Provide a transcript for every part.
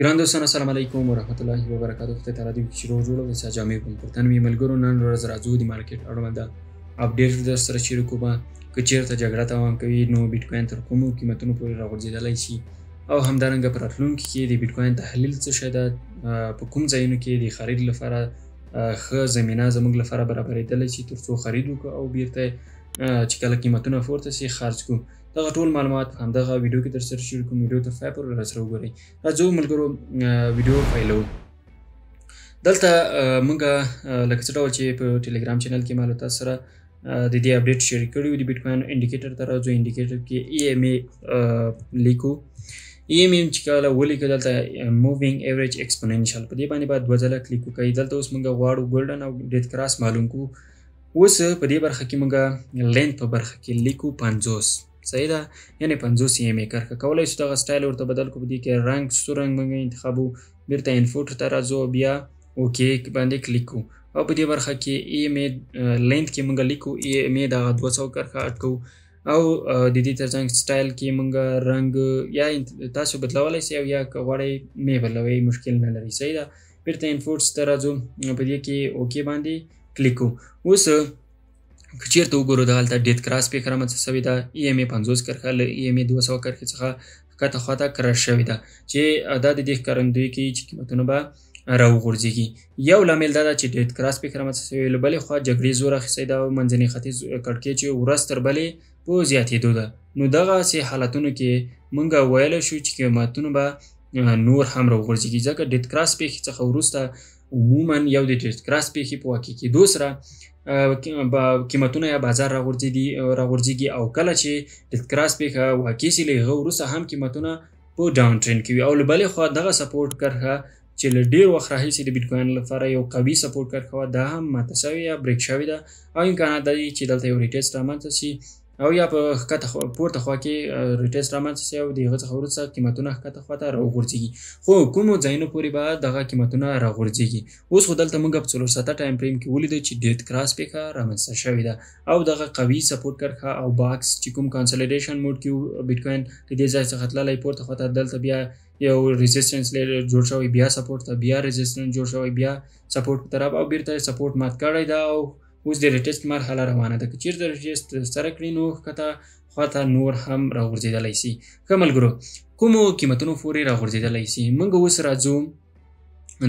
ګران دوستان السلام علیکم ورحمت الله وبرکاتو. خدای تعالی دې چې روغ جوړ او سا جامې کوم پرتن می ملګرو نن ورځ راځو د مارکیټ اړوند اپډیټ در سره شریک کوم. که چیرته جګړه تمام کوي نو بیت کوین تر کومو قیمتونو پورې راغورځېدلی شي او همدارنګه په راتلونکي کې د بیت کوین تحلیل څه شی ده، په کوم ځایونو کې د خرید لپاره ښه زمینه زموږ لپاره برابرېدلی شي تر څو خرید وکړو او بیرته چې کله قیمتونه پورته شي خرڅ کړو. دغه ټول معلومات همدغه ویډیو کې در سره شریک کوم. ویډیو ته پای پورې راسره وګورئ. راځو ملګرو ویډیو پیلو. دلته موږ لکه څه ډول چې په ټلګرام چینل کې مالو تاسو سره د دې اپډیټ شریک کړی و. د بیت کوین انډیکیټر ته راځو. انډیکیټر کې EMA لیکو. EMA چې کله ولیکو دلته مووینګ ایوریج ایکسپوننشل په دې باندې باید دوه ځله کلیک وکړئ. دلته اوس موږ غواړو ګولډن او ډیت کراس معلوم کړو. اوس په دې برخه کې موږ لینث په برخه کې لیکو 50. صحیح ده، یعنی 50 EMA کرښه. کولی شو دغه سټایل ورته بدل کړو. په دې کې رنګ سور رنګ موږ انتخابو. بیرته انفوټ ته راځو، بیا اوکې باندې کلیک کوو او په دې برخه کې EMA لینث کې موږ لیکو EMA دغه 200 کرښه اډ کوو او د دې ترڅنګ سټایل کې موږ رنګ یا تاسو بدلولی شئ او یا که غواړئ مې بدلوئ مشکل نه لري. صحیح ده، بیرته انفوټس ته راځو، په دې کې اوکې باندې کلیک کوو. اوس که چیرته وګورو دغلته ډیت کراس پیښه رامنځته شوې ده. EMA 50 کرښه له EMA 200 کرښې څخه ښکته خواته کرش شوې ده چې دا د دې ښکارندویي کوي چې قیمتونه به راوغورځېږي. یو لامل دا ده چې ډیت کراس پیښه رامنځته شوې، له بلې خوا جګړې زور اخیستی ده او منځني ختیځ کړکېچ چې ورځ تر بلې په زیاتېدو ده. نو دغسې حالتونو کې موږ ویلی شو چې قیمتونه به نور هم راوغورځېږي، ځکه ډیت کراس پیښې څخه وروسته عموما یو د ډیت کراس پیښې په واقع کېدو سره قیمتونه یا بازار راغورځېږي او کله چې ډیت کراس پیښه واقع شي له هغه وروسته هم قیمتونه په ډاون ټرینډ کې وي. او له بلې خوا دغه سپورټ کرښه چې له ډېر وخت راهیسې د بیټ کوین لپاره یو قوي سپورټ کرښه وه، دا هم ماته شوې یا بریک شوې ده او امکانات دا دي چې دلته یو ریټیسټ رامنځته شي او یا په ښکته پورته خوا کې ریټیسټ رامنځته شي او د هغه څخه وروسته قیمتونه ښکته خواته راوغورځېږي. خو کومو ځایونو پورې به دغه قیمتونه راغورځېږي. اوس خو دلته موږ په 4 ساعته ټایم فریم کې ولیدو چې ډیت کراس پیښه رامنځته شوې ده او دغه قوي سپورټ کرښه او باکس چې کوم کانسولیډیشن موډ کې بیټ کوین د دې ځای څخه تللی پورته خواته، دلته بیا یو ریزسټنس جوړ شوی، بیا سپورټ ته، بیا ریزسټنس جوړ شوی، بیا سپورټ په طرف او بیرته سپورټ مات کړی ده او اوس د ریټیسټ مرحله روانه ده. که چیرته ریټیسټ سره کړي نو ښکته خواته نور هم راغورځېدلی شي. ښه ملګرو، کومو قیمتونو پورې راغورځېدلی شي؟ موږ اوس راځو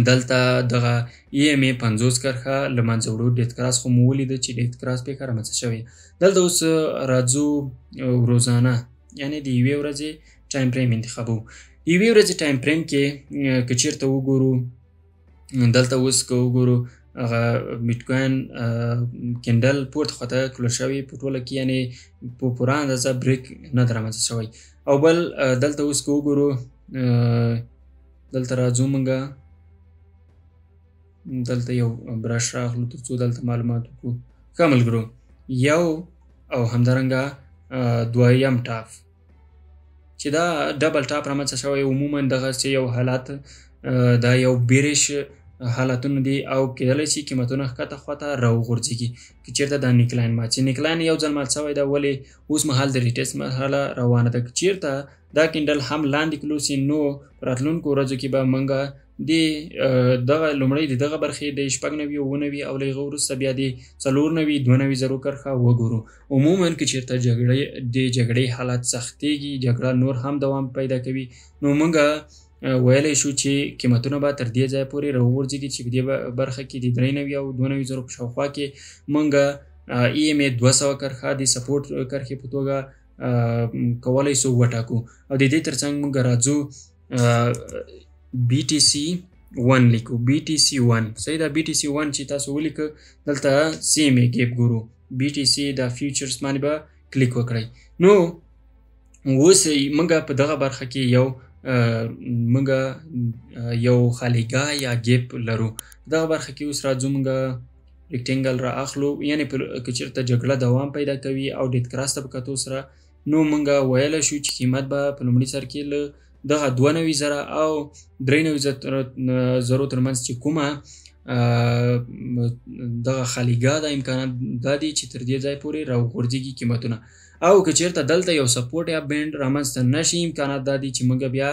دلته دغه EMA 50 کرښه له منځه وړو. ډیت کراس خو مو ولیده چې ډیت کراس پیښه رامنځته شوې. دلته اوس راځو روزانه، یعنې د یوې ورځې ټایم فریم انتخابو. د یوې ورځې ټایم فریم کې که چیرته وګورو، دلته اوس که وګورو هغه بیټ کوین کینډل پورته خواته کلوز شوی په ټوله کې، یعنې په پوره اندازه بریک نه ده رامنځته شوی. او بل دلته اوس که وګورو، دلته راځو موږ دلته یو برش راخلو تر څو دلته معلومات وکړو. ښه ملګرو، یو او همدارنګه دویم ټاپ چې دا ډبل ټاپ رامنځته شوی. عموما دغسې یو حالت دا یو بیریش حالتونه دي او کېدلی شي قیمتونه ښکته خواته راوغورځېږي که چیرته دا نیکلاین مات شي. نیکلاین یو ځل مات شوی ده، ولې اوس مهال د ریټیسټ مرحله روانه ده. که چیرته دا کینډل هم لاندې کلوز شي نو په راتلونکو ورځو کې به موږ د دغه لومړی د دغه برخې د 96 او 99 او له هغه وروسته بیا د 94 زرو کرښه وګورو. عموما که چیرته د جګړې حالت سختېږي، جګړه نور هم دوام پیدا کوي، نو موږ ویلی شو چې قیمتونه به تر دې ځایه پورې راوغورځېږي چې په دې برخه کې د 93 او 92 زرو په شاوخوا کې موږ EMA 200 کرښه د سپورټ کرښې په توګه کولی شو وټاکو. او د دې ترڅنګ موږ راځو BTC1 لیکو. BTC1 صحیح ده. BTC1 چې تاسو ولیکه دلته CMA ګیپ ګورو. BTC دا فیوچرز باندې به کلیک وکړئ. نو اوس موږ په دغه برخه کې موږ یو خالیګاه یا ګیپ لرو. دغه برخه کې اوس راځو موږ ریکټینګل را اخلو، یعنې که چیرته جګړه دوام پیدا کوي او ډیت کراس ته په کتو سره نو موږ ویلی شو چې قیمت به په لومړي سر کې له دغه 92 زره او 93 زرو ترمنځ چې کومه دغه خالیګاه ده امکانات دا دي چې تر دې ځای پورې راوغورځېږي قیمتونه. او که چیرته دلته یو سپورټ یا بینډ رامنځته نشي، امکانات دا دي چې موږ بیا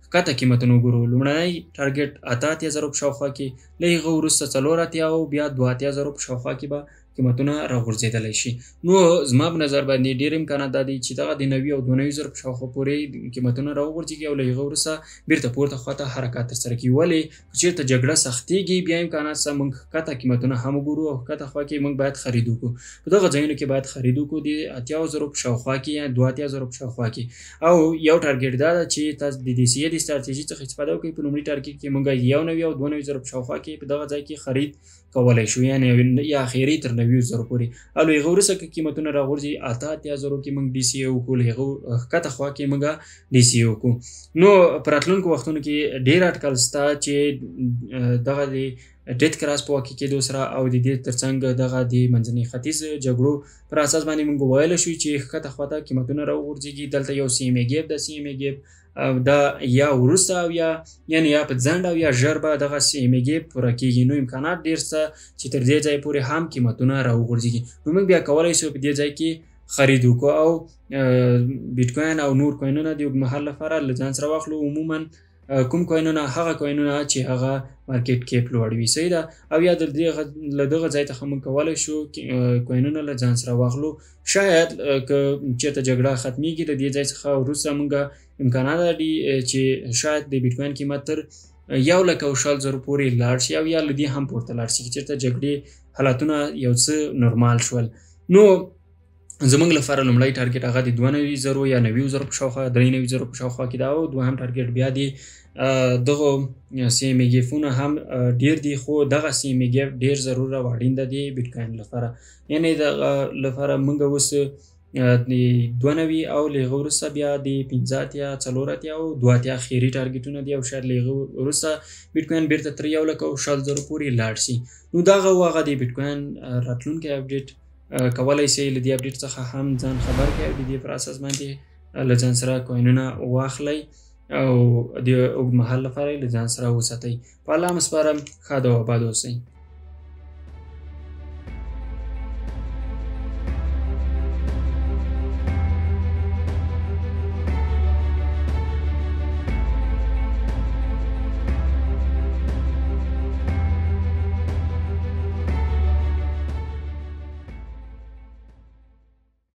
ښکته قیمتونه وګورو. لومړنی ټارګټ 88,000 په شاوخوا کې، له هغه وروسته 84,000 او بیا 82,000 په شاوخوا کې به قیمتونه راغورځېدلی شي. نو زما په نظر باندې ډېر امکانات دا دي چې دغه د 90 او 92,000 په شاوخوا پورې قیمتونه راوغورځېږي او له هغه وروسته بیرته پورته خواته حرکات ترسره کړي. ولې که چېرته جګړه سختېږي بیا امکانات شته موږ ښکته قیمتونه هم وګورو او ښکته خوا کې موږ باید خرید وکړو. په دغه ځایونو کې باید خرید وکړو د 80,000 په شاوخوا کې یا 82,000 په شاوخوا کې. او یو ټارګټ دا ده چې تاسو د DCA د ستراتیژي څخه استفاده وکړئ. په لومړي ټارګټ کې موږ 91 او 92,000 په شاوخوا کې په دغه ځای کې خرید کولی شو، یعنې یا اخري تر 90,000 پورې. او له هغه وروسته که قیمتونه راغورځي 88,000 کې موږ DCA وکړو، له هغه ښکته خوا کې موږ DCA وکړو. نو په راتلونکو وختونو کې ډېر اټکل شته چې دغه د ډیت کراس په واقع کېدو سره او د دې ترڅنګ دغه د منځني ختیځ جګړو پر اساس باندې موږ وویلی شو چې ښکته خواته قیمتونه راوغورځېږي. دلته یو CMA ګیپ د CMA ګیپ دا یا وروسته او یعنې یا په ځنډ او یا ژر به دغه CMA ګیپ پوره کېږي. نو امکانات ډېر شته چې تر دې ځای پورې هم قیمتونه راوغورځېږي. نو موږ بیا کولی شو په دې ځای کې خرید وکړو او بیټکوین او نور کوینونه د اوږدمهال لپاره له ځان سره واخلو. عموما کوم کوینونه هغه کوینونه چې هغه مارکیټ کیپ لوړ وي، صحیح ده. او یا له دغه ځای څخه موږ کولی شو کوینونه له ځان سره واخلو. شاید که چېرته جګړه ختمیږي د دې ځای څخه وروسته موږ امکانات لري چې شاید د بیټکوین قیمت تر 1,40,000 پورې لاړ شي او یا له دې هم پورته لاړ شي، چېرته جګړې حالتونه یو څه نورمال شول. نو زموږ لپاره لومړی ټارګټ هغه د 92,000 یا 90,000 په شاوخوا 93,000 په شاوخوا کې دا، او دوهم ټارګټ بیا د دغه CMA ګیفونه هم ډېر دي، خو دغه CMA ګیف ډېر ضروره او اړین ده د بیټکوین لپاره. یعنې دغه لپاره موږ اوس د 92 او له هغه وروسته بیا د 85 84 او 82 اخري ټارګټونه دي او شاید له هغه وروسته بیټکوین بیرته تر 1,40,000 پورې لاړ شي. نو دغه هغه د بیټکوین راتلونکی اپډیټ کولی شئ له دې اپډیټ څخه هم ځان خبر کړئ او د دې پر اساس باندې له ځان سره کوینونه واخلئ او د اوږدمهال لپاره یې له ځان سره وساتئ. په الله مو سپارم، ښاد او آباد اوسئ.